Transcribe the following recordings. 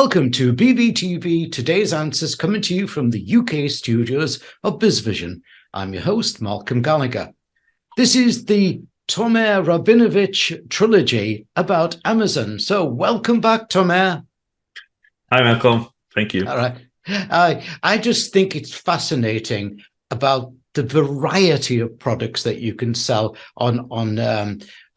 Welcome to BVTV. Today's answers coming to you from the UK studios of BizVision. I'm your host, Malcolm Gallagher. This is the Tomer Rabinovich trilogy about Amazon. So welcome back, Tomer. Hi, Malcolm. Thank you. All right. I just think it's fascinating about the variety of products that you can sell on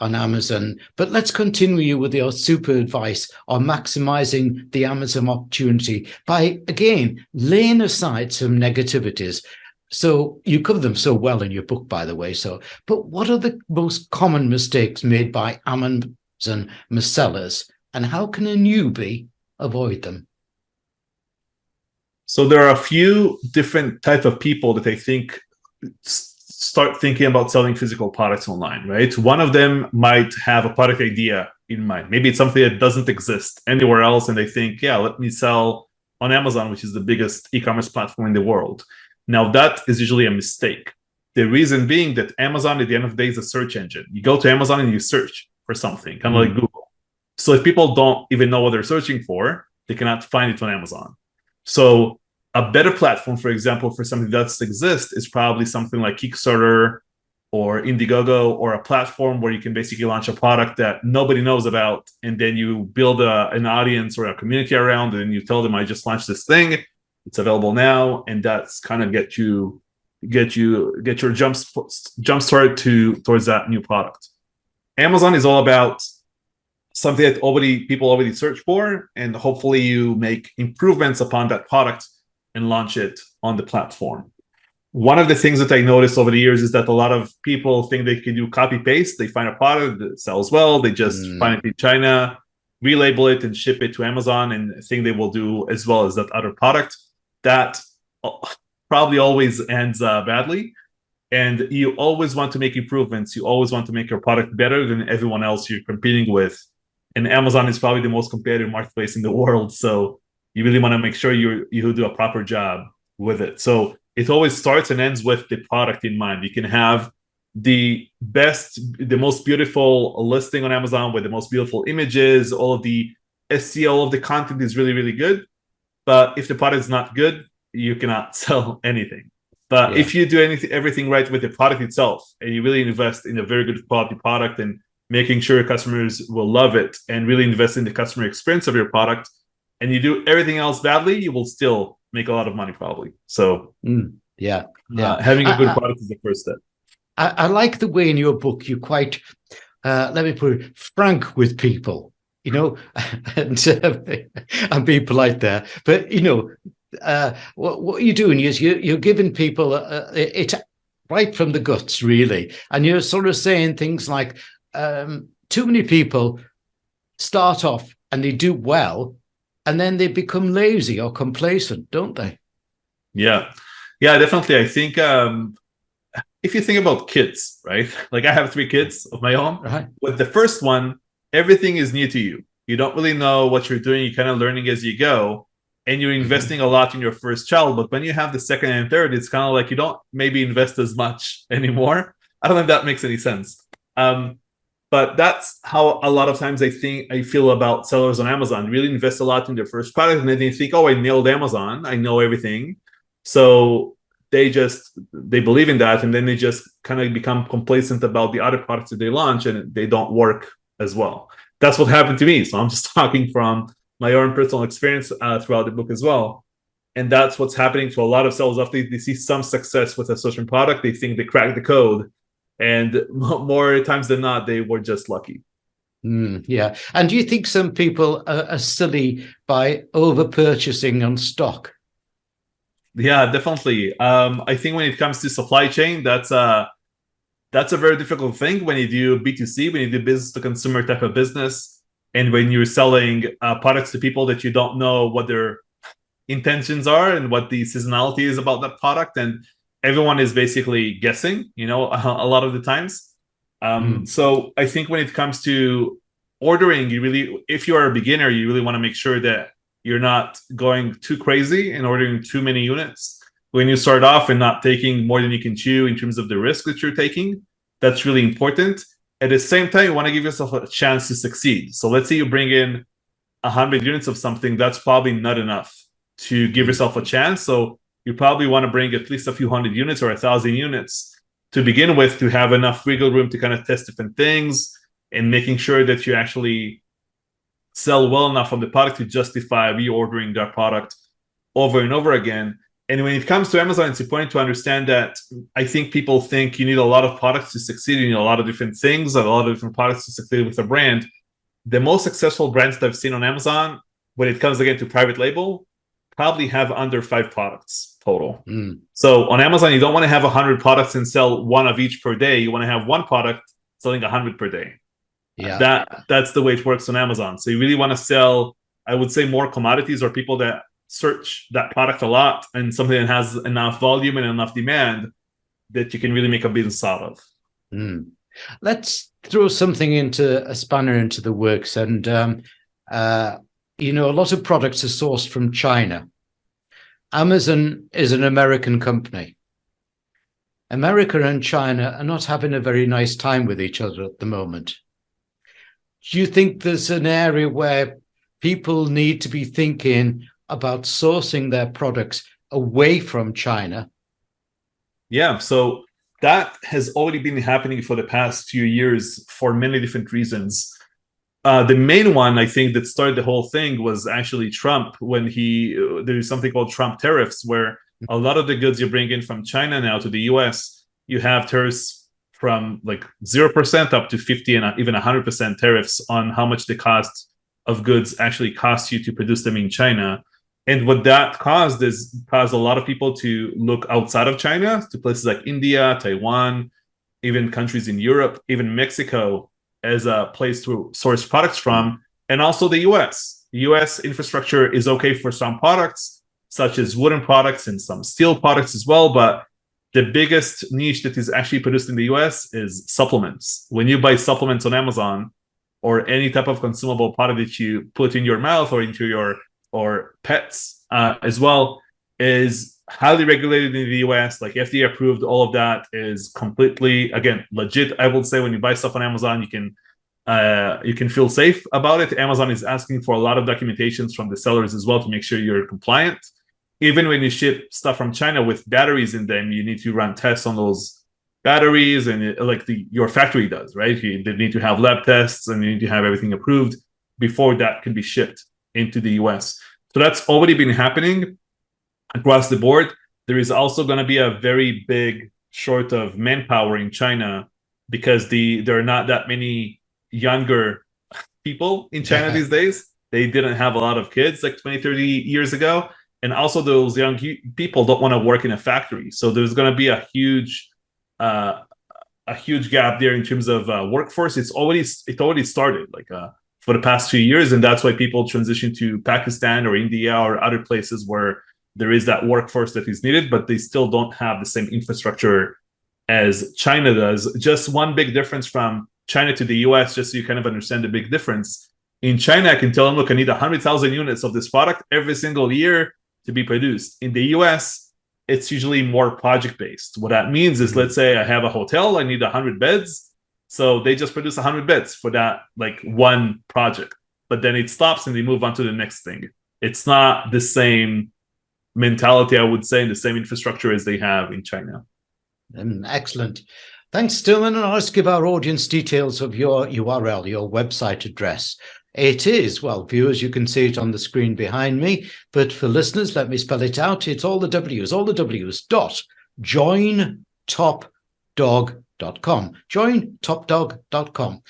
Amazon. But let's continue with your super advice on maximizing the Amazon opportunity by, again, laying aside some negativities. So you cover them so well in your book, by the way. But what are the most common mistakes made by Amazon sellers, and how can a newbie avoid them? So there are a few different types of people that I think start thinking about selling physical products online, right? One of them might have a product idea in mind. Maybe it's something that doesn't exist anywhere else, and they think, yeah, let me sell on Amazon, which is the biggest e-commerce platform in the world. Now, that is usually a mistake. The reason being that Amazon, at the end of the day, is a search engine. You go to Amazon and you search for something, kind of like Google. So if people don't even know what they're searching for, they cannot find it on Amazon. So a better platform, for example, for something that exists is probably something like Kickstarter or Indiegogo, or a platform where you can basically launch a product that nobody knows about, and then you build an audience or a community around it, and you tell them, I just launched this thing, it's available now, and that's kind of get your jump start towards that new product. Amazon is all about something that people already search for, and hopefully you make improvements upon that product and launch it on the platform. One of the things that I noticed over the years is that a lot of people think they can do copy paste. They find a product that sells well, they just find it in China, relabel it and ship it to Amazon, and think they will do as well as that other product. That probably always ends badly. And you always want to make improvements. You always want to make your product better than everyone else you're competing with. And Amazon is probably the most competitive marketplace in the world. So you really want to make sure you do a proper job with it. So it always starts and ends with the product in mind. You can have the most beautiful listing on Amazon with the most beautiful images, all of the SEO, all of the content is really, really good. But if the product is not good, you cannot sell anything. But if you do everything right with the product itself, and you really invest in a very good quality product and making sure your customers will love it, and really invest in the customer experience of your product, and you do everything else badly, you will still make a lot of money probably. So having a good product is the first step. I like the way in your book you're quite, let me put it, frank with people, and be polite there. But, what you're doing is you're giving people it right from the guts, really. And you're sort of saying things like, too many people start off and they do well, and then they become lazy or complacent, don't they? Yeah, definitely. I think if you think about kids, right? Like I have 3 kids of my own. Right. With the first one, everything is new to you. You don't really know what you're doing. You're kind of learning as you go, and you're investing a lot in your first child. But when you have the second and third, it's kind of like you don't maybe invest as much anymore. I don't know if that makes any sense. But that's how a lot of times I feel about sellers on Amazon. Really invest a lot in their first product, and then they think, oh, I nailed Amazon, I know everything. So they believe in that, and then they just kind of become complacent about the other products that they launch, and they don't work as well. That's what happened to me. So I'm just talking from my own personal experience throughout the book as well. And that's what's happening to a lot of sellers. After they see some success with a certain product, they think they cracked the code. And more times than not, they were just lucky. Yeah. And do you think some people are silly by over-purchasing on stock? Yeah, definitely. I think when it comes to supply chain, that's a very difficult thing when you do B2C, when you do business to consumer type of business, and when you're selling products to people that you don't know what their intentions are and what the seasonality is about that product, and everyone is basically guessing, a lot of the times. So I think when it comes to ordering, if you are a beginner, you really want to make sure that you're not going too crazy and ordering too many units. When you start off and not taking more than you can chew in terms of the risk that you're taking, that's really important. At the same time, you want to give yourself a chance to succeed. So let's say you bring in 100 units of something, that's probably not enough to give yourself a chance. So you probably want to bring at least a few hundred units or 1,000 units to begin with, to have enough wiggle room to kind of test different things, and making sure that you actually sell well enough of the product to justify reordering that product over and over again. And when it comes to Amazon, it's important to understand that I think people think you need a lot of products to succeed. You need a lot of different things, a lot of different products to succeed with a brand. The most successful brands that I've seen on Amazon, when it comes again to private label, probably have under 5 products total. So on Amazon, you don't want to have 100 products and sell one of each per day. You want to have one product selling 100 per day. Yeah, that's the way it works on Amazon. So you really want to sell, I would say, more commodities, or people that search that product a lot, and something that has enough volume and enough demand that you can really make a business out of. Let's throw something a spanner into the works. And a lot of products are sourced from China. Amazon is an American company. America and China are not having a very nice time with each other at the moment. Do you think there's an area where people need to be thinking about sourcing their products away from China? Yeah, so that has already been happening for the past few years for many different reasons. The main one, I think, that started the whole thing was actually Trump, when there's something called Trump tariffs, where a lot of the goods you bring in from China now to the US, you have tariffs from like 0% up to 50 and even 100% tariffs on how much the cost of goods actually costs you to produce them in China. And what that caused a lot of people to look outside of China to places like India, Taiwan, even countries in Europe, even Mexico, as a place to source products from, and also the US. The US infrastructure is okay for some products, such as wooden products and some steel products as well, but the biggest niche that is actually produced in the US is supplements. When you buy supplements on Amazon, or any type of consumable product that you put in your mouth or into your or pets as well, is highly regulated in the US, like FDA approved. All of that is completely, again, legit. I would say when you buy stuff on Amazon, you can feel safe about it. Amazon is asking for a lot of documentations from the sellers as well to make sure you're compliant. Even when you ship stuff from China with batteries in them, you need to run tests on those batteries, and your factory does, right? They need to have lab tests, and you need to have everything approved before that can be shipped into the US. So that's already been happening across the board. There is also going to be a very big short of manpower in China, because there are not that many younger people in China these days. They didn't have a lot of kids like 20, 30 years ago. And also those young people don't want to work in a factory. So there's going to be a huge gap there in terms of workforce. It already started for the past few years, and that's why people transition to Pakistan or India or other places where there is that workforce that is needed, but they still don't have the same infrastructure as China does. Just one big difference from China to the US, just so you kind of understand the big difference. In China, I can tell them, look, I need 100,000 units of this product every single year to be produced. In the US, it's usually more project-based. What that means is, let's say I have a hotel, I need 100 beds. So they just produce 100 beds for that one project. But then it stops and they move on to the next thing. It's not the same mentality, I would say, and the same infrastructure as they have in China. Excellent. Thanks, Tomer. And I'll just give our audience details of your URL, your website address. It is, well, viewers, you can see it on the screen behind me, but for listeners, let me spell it out. It's all the W's, jointopdog.com. jointopdog.com.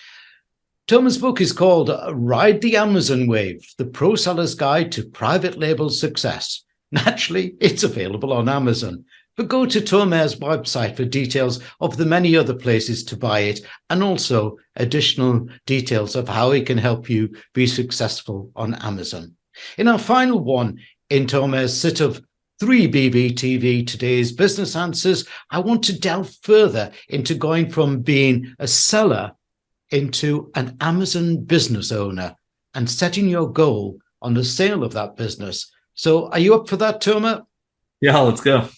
Tomer's book is called Ride the Amazon Wave, the Pro Seller's Guide to Private Label Success. Naturally, it's available on Amazon, but go to Tomer's website for details of the many other places to buy it, and also additional details of how he can help you be successful on Amazon. In our final one in Tomer's set of 3 BVTV Today's Business Answers, I want to delve further into going from being a seller into an Amazon business owner and setting your goal on the sale of that business. So are you up for that, Tomer? Yeah, let's go.